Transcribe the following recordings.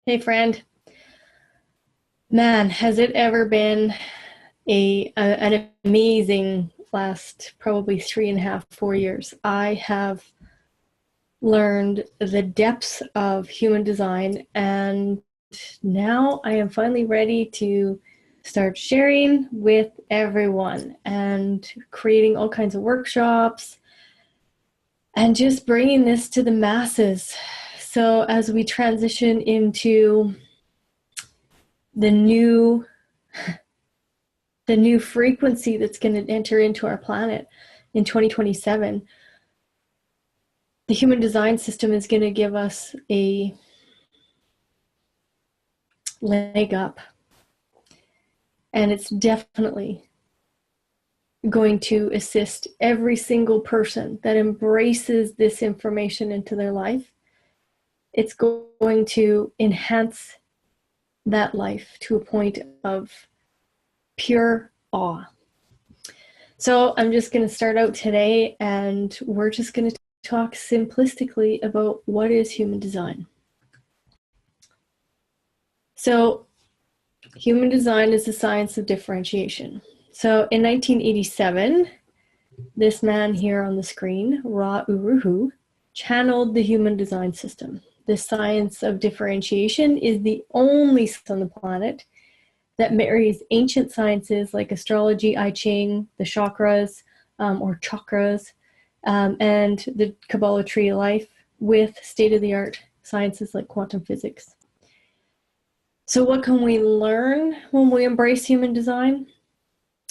Hey friend, man, has it ever been an amazing last probably 3.5, 4 years. I have learned the depths of human design, and now I am finally ready to start sharing with everyone and creating all kinds of workshops and just bringing this to the masses. So as we transition into the new frequency that's going to enter into our planet in 2027, the human design system is going to give us a leg up. And it's definitely going to assist every single person that embraces this information into their life. It's going to enhance that life to a point of pure awe. So I'm just going to start out today, and we're just going to talk simplistically about what is human design. So human design is the science of differentiation. So in 1987, this man here on the screen, Ra Uru Hu, channeled the human design system. The science of differentiation is the only science on the planet that marries ancient sciences like astrology, I Ching, the chakras, or chakras, and the Kabbalah tree of life with state-of-the-art sciences like quantum physics. So what can we learn when we embrace human design?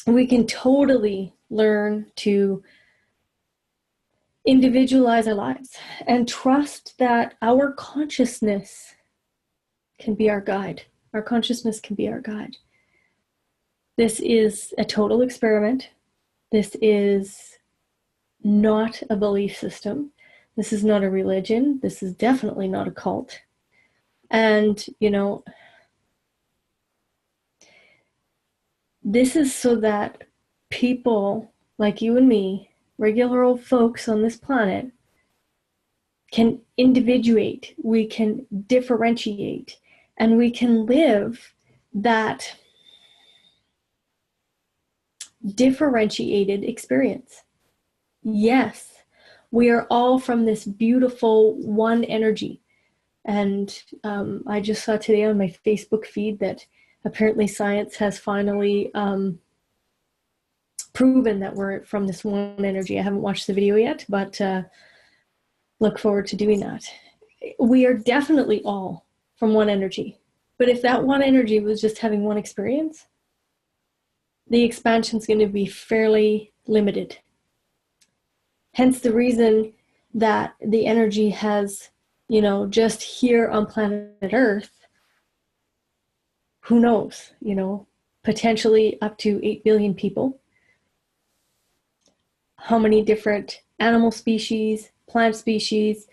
We can totally learn to individualize our lives and trust that our consciousness can be our guide. Our consciousness can be our guide. This is a total experiment. This is not a belief system. This is not a religion. This is definitely not a cult. And, this is so that people like you and me, regular old folks on this planet, can individuate, we can differentiate, and we can live that differentiated experience. Yes, we are all from this beautiful one energy. And I just saw today on my Facebook feed that apparently science has finally proven that we're from this one energy. I haven't watched the video yet, but look forward to doing that. We are definitely all from one energy. But if that one energy was just having one experience, the expansion is going to be fairly limited. Hence the reason that the energy has, just here on planet Earth, who knows, potentially up to 8 billion people. How many different animal species, plant species,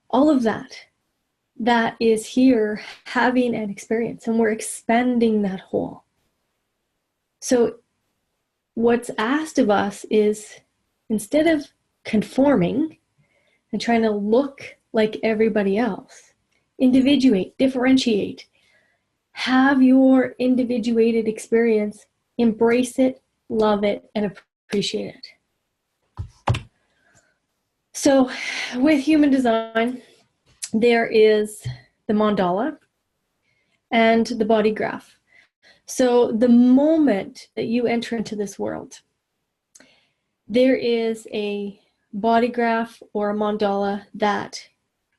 all of that is here having an experience, and we're expanding that whole. So what's asked of us is, instead of conforming and trying to look like everybody else, individuate, differentiate, have your individuated experience, embrace it, love it, and appreciate it. So with human design, there is the mandala and the body graph. So the moment that you enter into this world, there is a body graph or a mandala that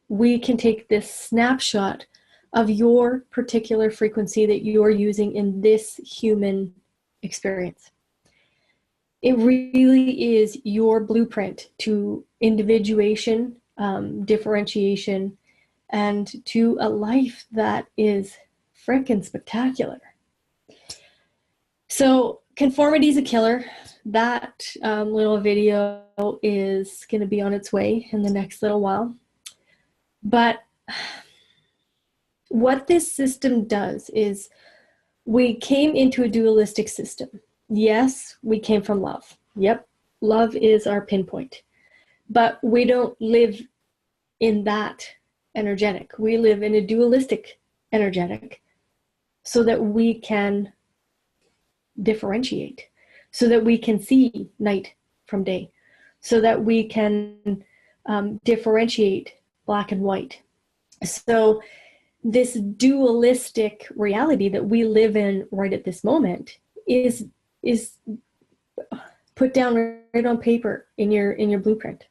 we can take this snapshot of your particular frequency that you're using in this human experience. It really is your blueprint to individuation, differentiation, and to a life that is frickin' spectacular. So conformity is a killer. That little video is going to be on its way in the next little while. But what this system does is, we came into a dualistic system. Yes, we came from love. Yep, love is our pinpoint. But we don't live in that energetic. We live in a dualistic energetic, so that we can differentiate, so that we can see night from day, so that we can differentiate black and white. So this dualistic reality that we live in right at this moment is put down right on paper in your blueprint.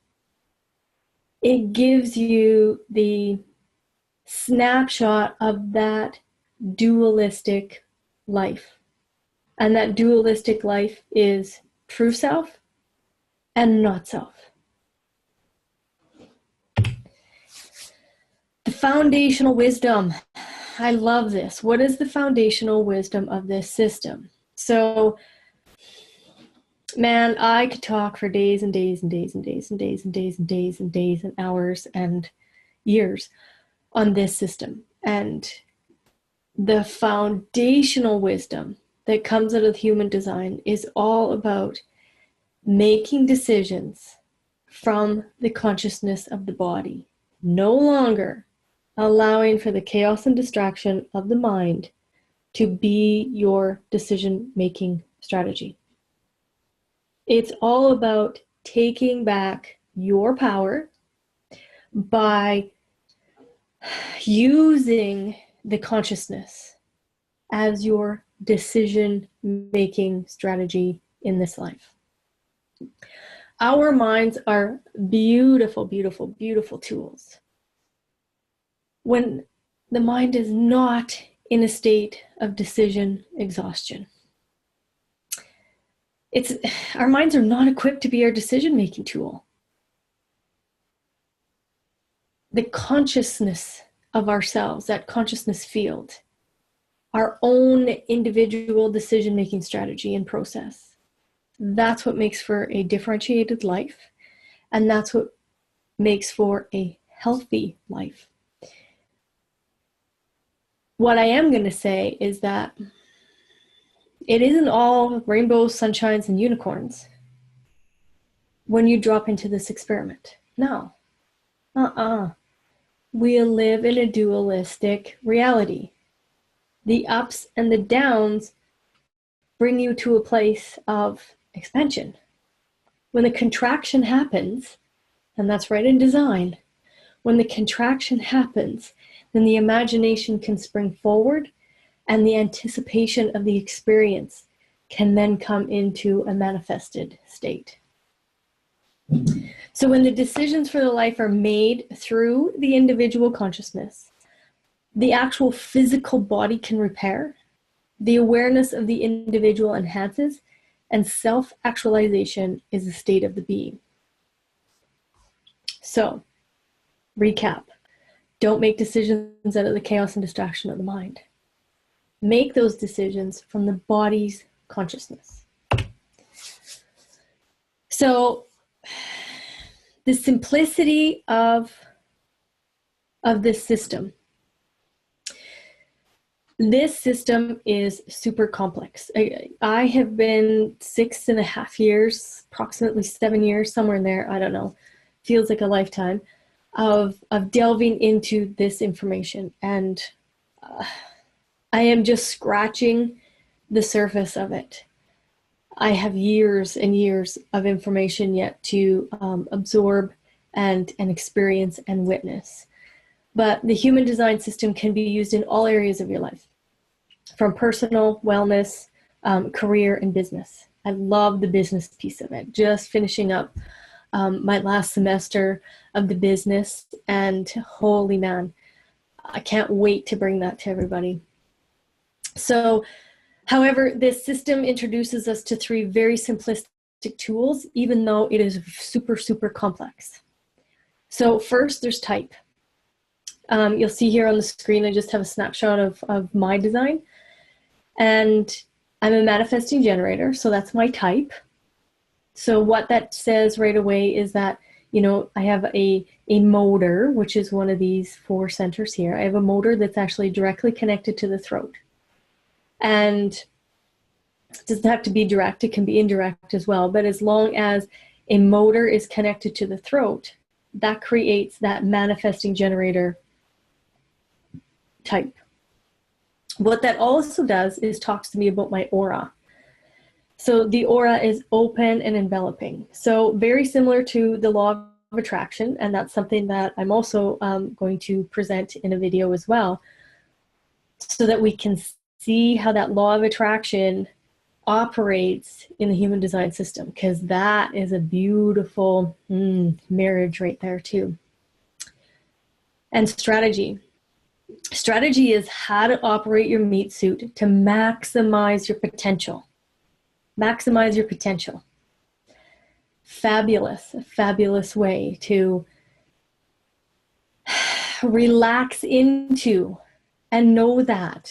It gives you the snapshot of that dualistic life. And that dualistic life is true self and not self. The foundational wisdom. I love this. What is the foundational wisdom of this system? So, man, I could talk for days and days and days and days and days and days and days and days and hours and years on this system. And the foundational wisdom that comes out of human design is all about making decisions from the consciousness of the body, no longer allowing for the chaos and distraction of the mind to be your decision-making strategy. It's all about taking back your power by using the consciousness as your decision-making strategy in this life. Our minds are beautiful, beautiful, beautiful tools. When the mind is not in a state of decision exhaustion, our minds are not equipped to be our decision-making tool. The consciousness of ourselves, that consciousness field, our own individual decision-making strategy and process, that's what makes for a differentiated life, and that's what makes for a healthy life. What I am going to say is that it isn't all rainbows, sunshines, and unicorns when you drop into this experiment. No. We live in a dualistic reality. The ups and the downs bring you to a place of expansion. When the contraction happens, and that's right in design, when the contraction happens, then the imagination can spring forward, and the anticipation of the experience can then come into a manifested state. So when the decisions for the life are made through the individual consciousness, the actual physical body can repair, the awareness of the individual enhances, and self-actualization is the state of the being. So, recap. Don't make decisions out of the chaos and distraction of the mind. Make those decisions from the body's consciousness. So, the simplicity of this system. This system is super complex. I have been 6.5 years, approximately 7 years, somewhere in there, I don't know, feels like a lifetime, of delving into this information. And I am just scratching the surface of it. I have years and years of information yet to absorb and experience and witness. But the human design system can be used in all areas of your life, from personal, wellness, career, and business. I love the business piece of it. Just finishing up my last semester of the business, and holy man, I can't wait to bring that to everybody. So, however, this system introduces us to 3 very simplistic tools, even though it is super, super complex. So first, there's type. You'll see here on the screen, I just have a snapshot of my design. And I'm a manifesting generator, so that's my type. So what that says right away is that, you know, I have a motor, which is one of these 4 centers here. I have a motor that's actually directly connected to the throat. And it doesn't have to be direct, it can be indirect as well. But as long as a motor is connected to the throat, that creates that manifesting generator type. What that also does is talks to me about my aura. So the aura is open and enveloping. So very similar to the law of attraction, and that's something that I'm also going to present in a video as well, so that we can see how that law of attraction operates in the human design system, because that is a beautiful marriage right there too. And strategy. Strategy is how to operate your meat suit to maximize your potential. Maximize your potential. Fabulous, a fabulous way to relax into and know that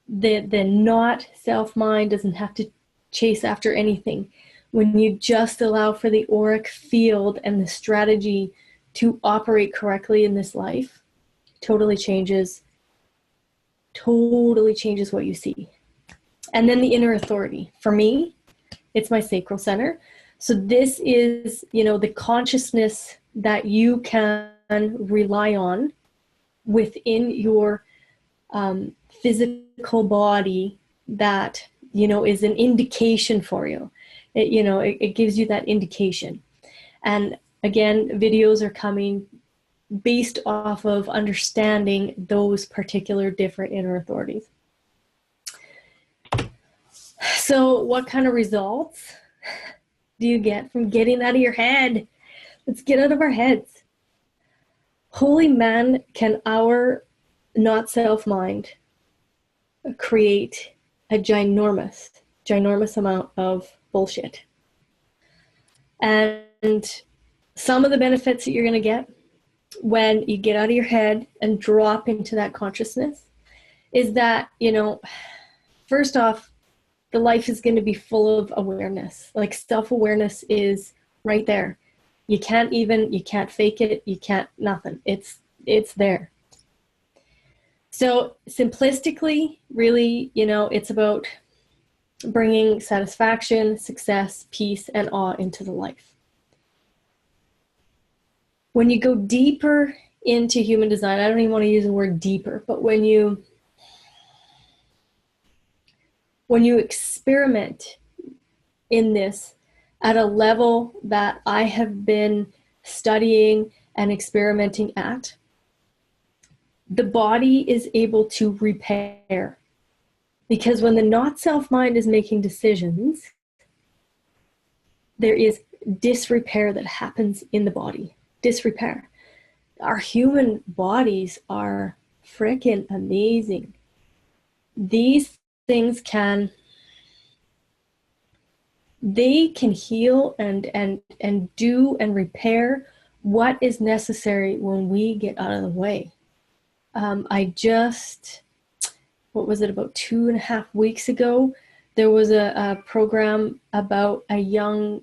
the not self-mind doesn't have to chase after anything. When you just allow for the auric field and the strategy to operate correctly in this life, totally changes what you see. And then the inner authority. For me, it's my sacral center. So this is, the consciousness that you can rely on within your physical body that, is an indication for you. It gives you that indication. And again, videos are coming based off of understanding those particular different inner authorities. So what kind of results do you get from getting out of your head? Let's get out of our heads. Holy man, can our not self-mind create a ginormous amount of bullshit. And some of the benefits that you're going to get when you get out of your head and drop into that consciousness is that, first off, the life is going to be full of awareness. Like self-awareness is right there. You can't fake it. You can't, nothing. It's there. So simplistically, really, it's about bringing satisfaction, success, peace, and awe into the life. When you go deeper into human design, I don't even want to use the word deeper, but when you experiment in this at a level that I have been studying and experimenting at, the body is able to repair. Because when the not self-mind is making decisions, there is disrepair that happens in the body. Disrepair. Our human bodies are freaking amazing. These things can heal and do and repair what is necessary when we get out of the way. What was it, about 2.5 weeks ago, there was a program about a young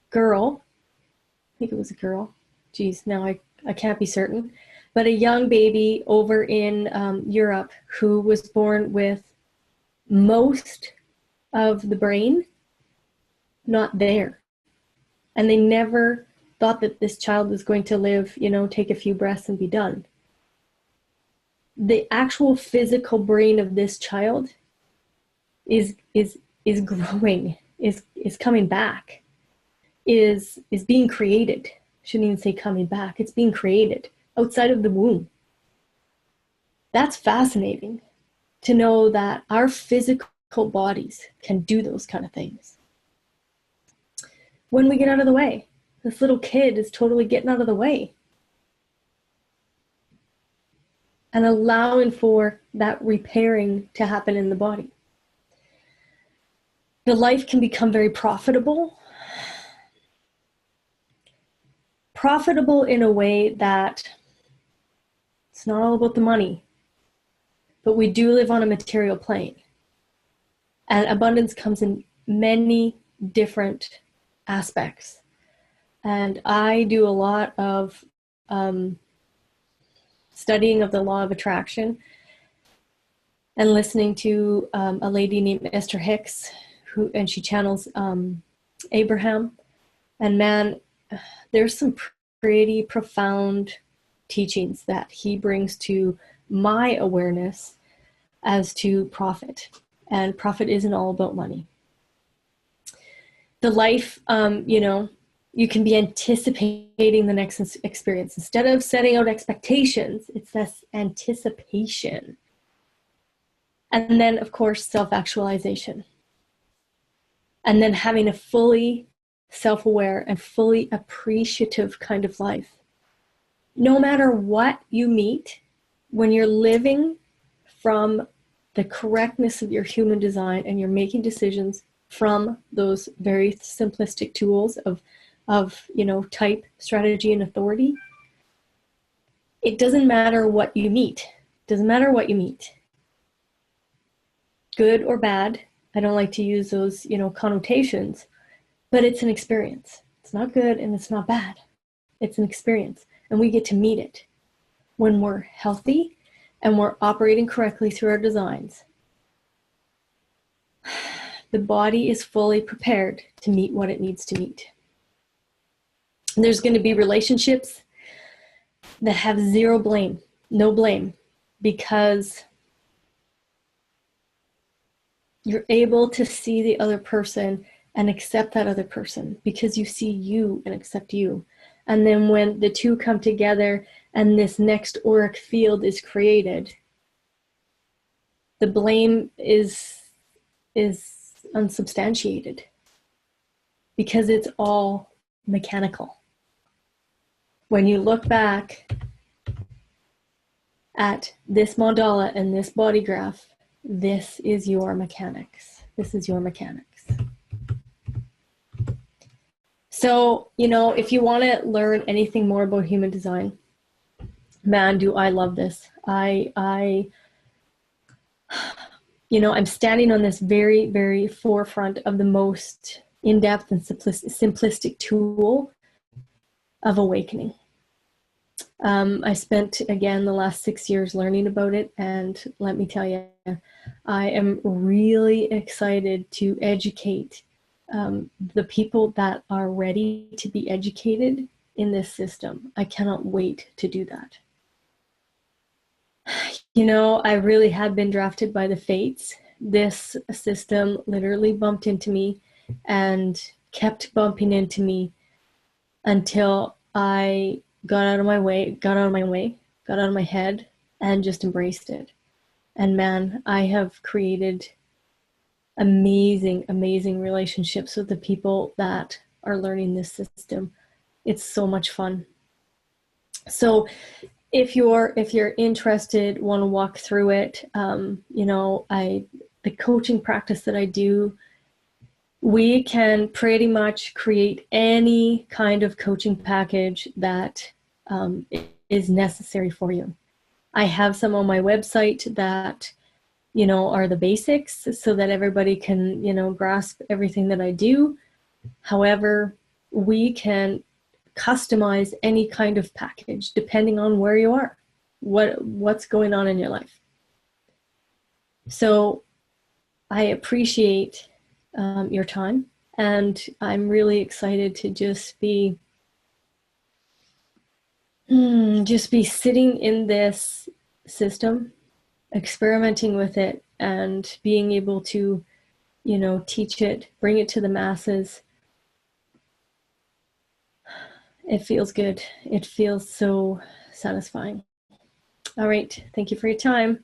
girl. I think it was a girl. Geez, now I can't be certain. But a young baby over in Europe who was born with most of the brain not there. And they never thought that this child was going to live, take a few breaths and be done. The actual physical brain of this child is growing, is coming back, is being created. Shouldn't even say coming back. It's being created outside of the womb. That's fascinating to know that our physical bodies can do those kind of things. When we get out of the way, this little kid is totally getting out of the way and allowing for that repairing to happen in the body. The life can become very profitable. Profitable in a way that it's not all about the money, but we do live on a material plane. And abundance comes in many different aspects. And I do a lot of studying of the law of attraction and listening to a lady named Esther Hicks, and she channels Abraham. And man, there's some pretty profound teachings that he brings to my awareness as to profit. And profit isn't all about money. The life, you know, you can be anticipating the next experience. Instead of setting out expectations, it's this anticipation. And then, of course, self-actualization. And then having a fully self-aware and fully appreciative kind of life. No matter what you meet, when you're living from the correctness of your human design and you're making decisions from those very simplistic tools of you know, type, strategy, and authority, it doesn't matter what you meet. It doesn't matter what you meet. Good or bad. I don't like to use those, you know, connotations, but it's an experience. It's not good and it's not bad. It's an experience, and we get to meet it when we're healthy and we're operating correctly through our designs. The body is fully prepared to meet what it needs to meet. There's going to be relationships that have zero blame, no blame, because you're able to see the other person and accept that other person because you see you and accept you. And then when the two come together and this next auric field is created, the blame is unsubstantiated because it's all mechanical. When you look back at this mandala and this body graph, this is your mechanics. This is your mechanics. So, you know, if you want to learn anything more about human design, man, do I love this. You know, I'm standing on this very, very forefront of the most in-depth and simplistic tool of awakening. I spent, again, the last 6 years learning about it, and let me tell you, I am really excited to educate the people that are ready to be educated in this system. I cannot wait to do that. You know, I really had been drafted by the fates. This system literally bumped into me and kept bumping into me until I got out of my head, and just embraced it. And man, I have created amazing, amazing relationships with the people that are learning this system. It's so much fun. So if you're interested, want to walk through it, you know, the coaching practice that I do, we can pretty much create any kind of coaching package that is necessary for you. I have some on my website that, you know, are the basics so that everybody can, you know, grasp everything that I do. However, we can customize any kind of package depending on where you are, what's going on in your life. So I appreciate your time, and I'm really excited to just be sitting in this system, experimenting with it, and being able to, you know, teach it, bring it to the masses. It feels good. It feels so satisfying. All right. Thank you for your time.